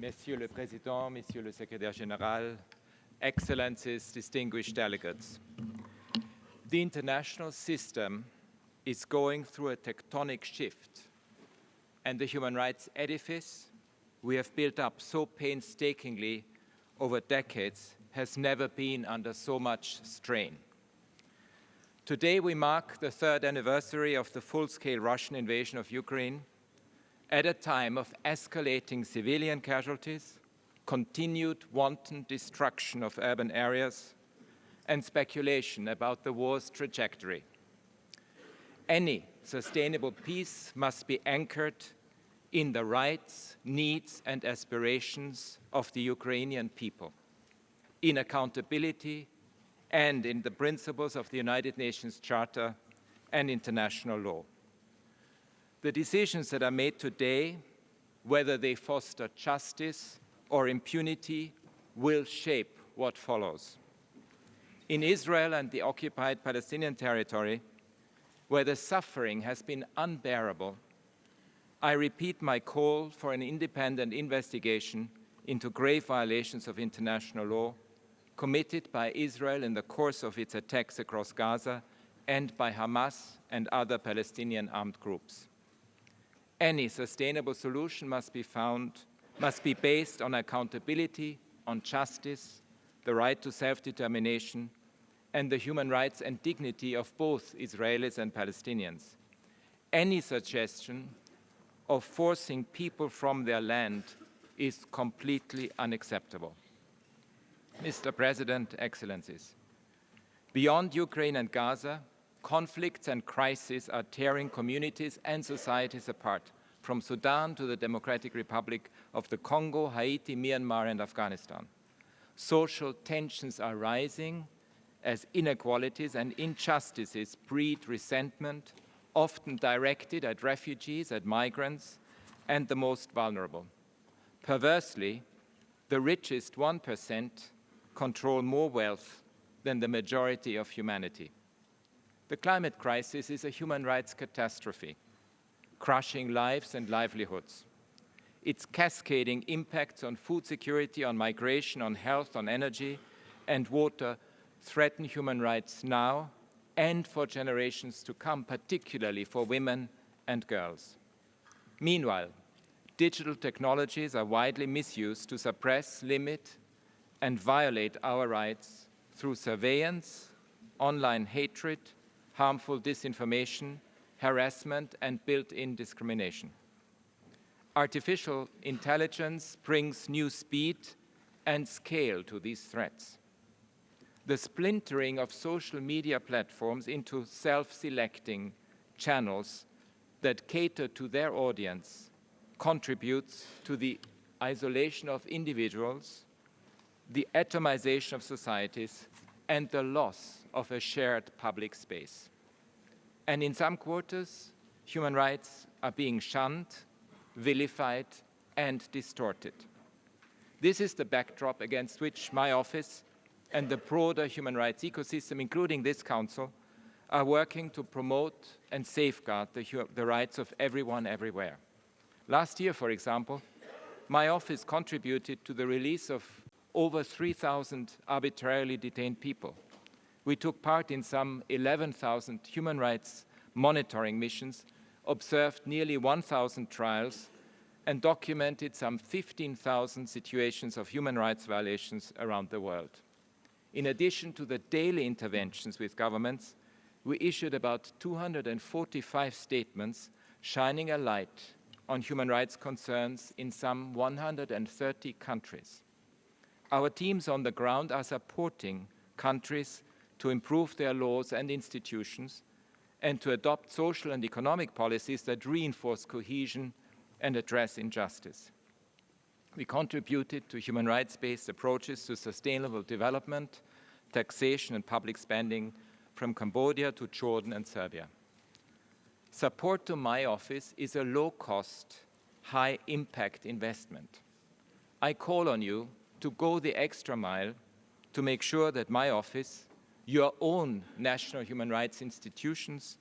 Monsieur le Président, Monsieur le Secrétaire Général, Excellencies, distinguished delegates. The international system is going through a tectonic shift, and the human rights edifice we have built up so painstakingly over decades has never been under so much strain. Today we mark the third anniversary of the full-scale Russian invasion of Ukraine at a time of escalating civilian casualties, continued wanton destruction of urban areas, and speculation about the war's trajectory. Any sustainable peace must be anchored in the rights, needs, and aspirations of the Ukrainian people, in accountability, and in the principles of the United Nations Charter and international law. The decisions that are made today, whether they foster justice or impunity, will shape what follows. In Israel and the occupied Palestinian territory, where the suffering has been unbearable, I repeat my call for an independent investigation into grave violations of international law committed by Israel in the course of its attacks across Gaza and by Hamas and other Palestinian armed groups. Any sustainable solution must be based on accountability, on justice, the right to self-determination, and the human rights and dignity of both Israelis and Palestinians. Any suggestion of forcing people from their land is completely unacceptable. Mr. President, Excellencies, beyond Ukraine and Gaza, conflicts and crises are tearing communities and societies apart, from Sudan to the Democratic Republic of the Congo, Haiti, Myanmar, and Afghanistan. Social tensions are rising as inequalities and injustices breed resentment, often directed at refugees, at migrants, and the most vulnerable. Perversely, the richest 1% control more wealth than the majority of humanity. The climate crisis is a human rights catastrophe, crushing lives and livelihoods. Its cascading impacts on food security, on migration, on health, on energy, and water threaten human rights now and for generations to come, particularly for women and girls. Meanwhile, digital technologies are widely misused to suppress, limit, and violate our rights through surveillance, online hatred, harmful disinformation, harassment, and built-in discrimination. Artificial intelligence brings new speed and scale to these threats. The splintering of social media platforms into self-selecting channels that cater to their audience contributes to the isolation of individuals, the atomization of societies, and the loss of a shared public space. And in some quarters, human rights are being shunned, vilified, and distorted. This is the backdrop against which my office and the broader human rights ecosystem, including this Council, are working to promote and safeguard the rights of everyone everywhere. Last year, for example, my office contributed to the release of over 3,000 arbitrarily detained people. We took part in some 11,000 human rights monitoring missions, observed nearly 1,000 trials, and documented some 15,000 situations of human rights violations around the world. In addition to the daily interventions with governments, we issued about 245 statements shining a light on human rights concerns in some 130 countries. Our teams on the ground are supporting countries to improve their laws and institutions and to adopt social and economic policies that reinforce cohesion and address injustice. We contributed to human rights-based approaches to sustainable development, taxation, and public spending from Cambodia to Jordan and Serbia. Support to my office is a low-cost, high-impact investment. I call on you to go the extra mile to make sure that my office, your own national human rights institutions,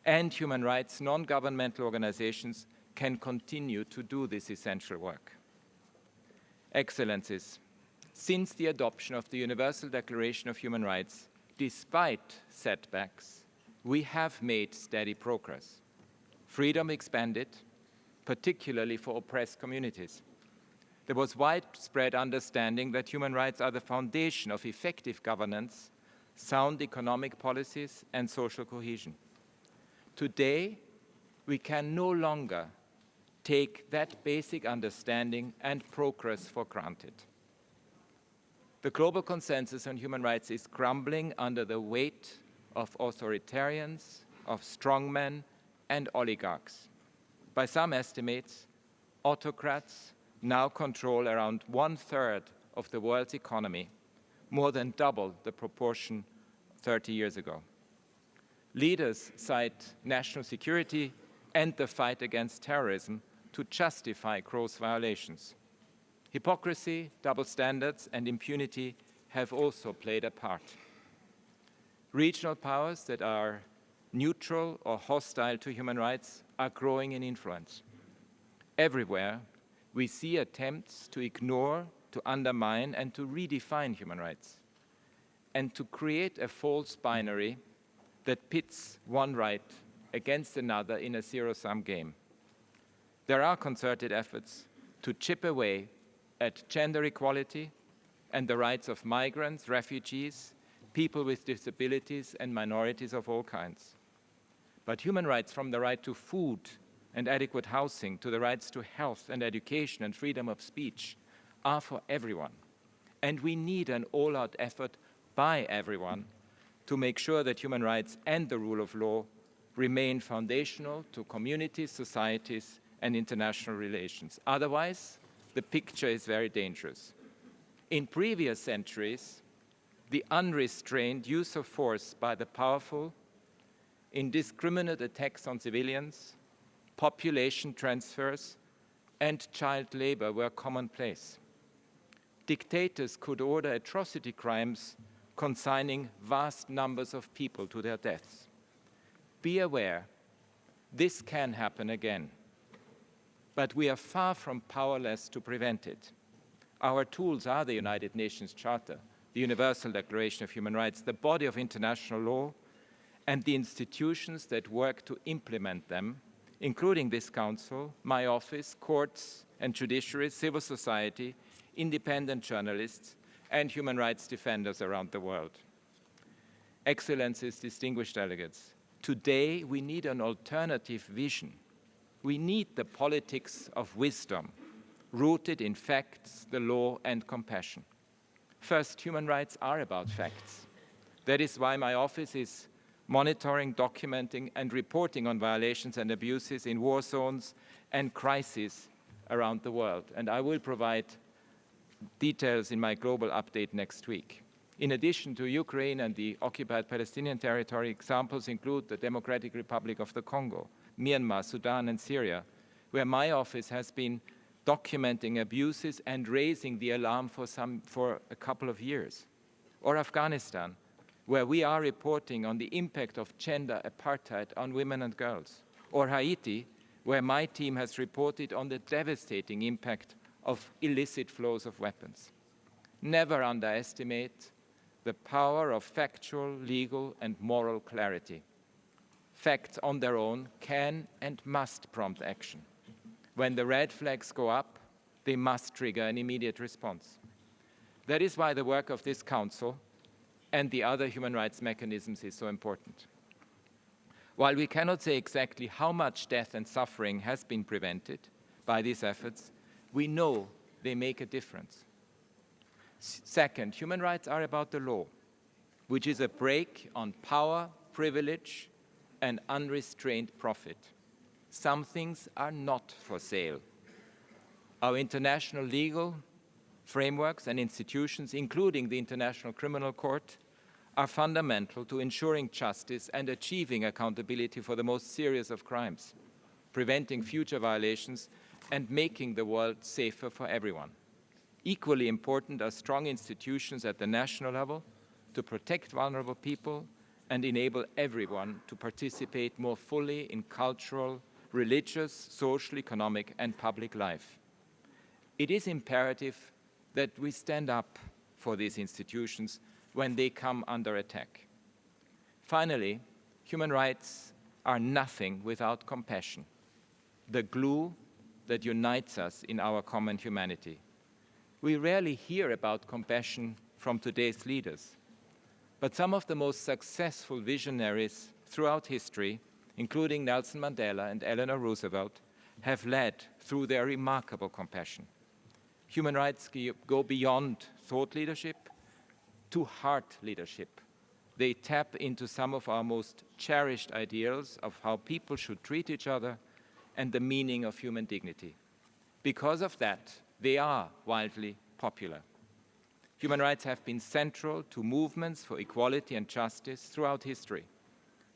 and human rights non-governmental organizations can continue to do this essential work. Excellencies, since the adoption of the Universal Declaration of Human Rights, despite setbacks, we have made steady progress. Freedom expanded, particularly for oppressed communities. There was widespread understanding that human rights are the foundation of effective governance, sound economic policies, and social cohesion. Today, we can no longer take that basic understanding and progress for granted. The global consensus on human rights is crumbling under the weight of authoritarians, of strongmen, and oligarchs. By some estimates, autocrats now control around 1/3 of the world's economy, more than double the proportion 30 years ago. Leaders cite national security and the fight against terrorism to justify gross violations. Hypocrisy, double standards, and impunity have also played a part. Regional powers that are neutral or hostile to human rights are growing in influence. Everywhere, we see attempts to ignore, to undermine, and to redefine human rights, and to create a false binary that pits one right against another in a zero-sum game. There are concerted efforts to chip away at gender equality and the rights of migrants, refugees, people with disabilities, and minorities of all kinds. But human rights, from the right to food and adequate housing to the rights to health and education and freedom of speech, are for everyone. And we need an all-out effort by everyone to make sure that human rights and the rule of law remain foundational to communities, societies, and international relations. Otherwise, the picture is very dangerous. In previous centuries, the unrestrained use of force by the powerful, indiscriminate attacks on civilians, population transfers, and child labor were commonplace. Dictators could order atrocity crimes consigning vast numbers of people to their deaths. Be aware, this can happen again. But we are far from powerless to prevent it. Our tools are the United Nations Charter, the Universal Declaration of Human Rights, the body of international law, and the institutions that work to implement them, including this Council, my office, courts and judiciaries, civil society, independent journalists, and human rights defenders around the world. Excellencies, distinguished delegates, today we need an alternative vision. We need the politics of wisdom, rooted in facts, the law, and compassion. First, human rights are about facts. That is why my office is monitoring, documenting, and reporting on violations and abuses in war zones and crises around the world. And I will provide details in my global update next week. In addition to Ukraine and the occupied Palestinian territory, examples include the Democratic Republic of the Congo, Myanmar, Sudan, and Syria, where my office has been documenting abuses and raising the alarm for a couple of years. Or Afghanistan, where we are reporting on the impact of gender apartheid on women and girls. Or Haiti, where my team has reported on the devastating impact of illicit flows of weapons. Never underestimate the power of factual, legal, and moral clarity. Facts on their own can and must prompt action. When the red flags go up, they must trigger an immediate response. That is why the work of this Council and the other human rights mechanisms is so important. While we cannot say exactly how much death and suffering has been prevented by these efforts, we know they make a difference. Second, human rights are about the law, which is a brake on power, privilege, and unrestrained profit. Some things are not for sale. Our international legal frameworks and institutions, including the International Criminal Court, are fundamental to ensuring justice and achieving accountability for the most serious of crimes, preventing future violations, and making the world safer for everyone. Equally important are strong institutions at the national level to protect vulnerable people and enable everyone to participate more fully in cultural, religious, social, economic, and public life. It is imperative that we stand up for these institutions when they come under attack. Finally, human rights are nothing without compassion, the glue that unites us in our common humanity. We rarely hear about compassion from today's leaders, but some of the most successful visionaries throughout history, including Nelson Mandela and Eleanor Roosevelt, have led through their remarkable compassion. Human rights go beyond thought leadership to heart leadership. They tap into some of our most cherished ideals of how people should treat each other and the meaning of human dignity. Because of that, they are wildly popular. Human rights have been central to movements for equality and justice throughout history,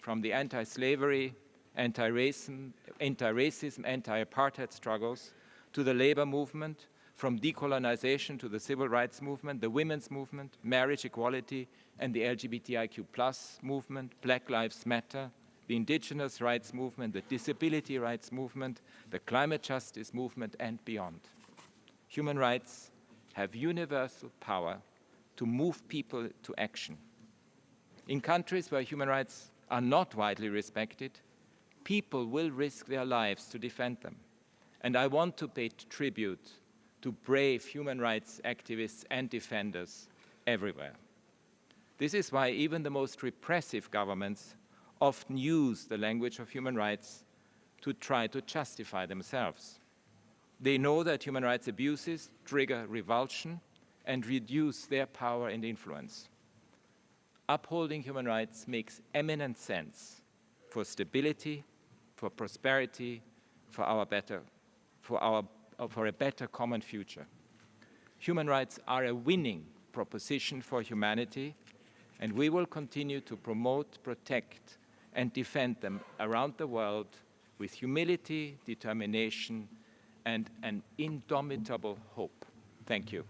from the anti-slavery, anti-racism, anti-apartheid struggles to the labor movement, from decolonization to the civil rights movement, the women's movement, marriage equality, and the LGBTIQ+ movement, Black Lives Matter, the indigenous rights movement, the disability rights movement, the climate justice movement, and beyond. Human rights have universal power to move people to action. In countries where human rights are not widely respected, people will risk their lives to defend them. And I want to pay tribute to brave human rights activists and defenders everywhere. This is why even the most repressive governments often use the language of human rights to try to justify themselves. They know that human rights abuses trigger revulsion and reduce their power and influence. Upholding human rights makes eminent sense for stability, for prosperity, for a better common future. Human rights are a winning proposition for humanity, and we will continue to promote, protect, and defend them around the world with humility, determination, and an indomitable hope. Thank you.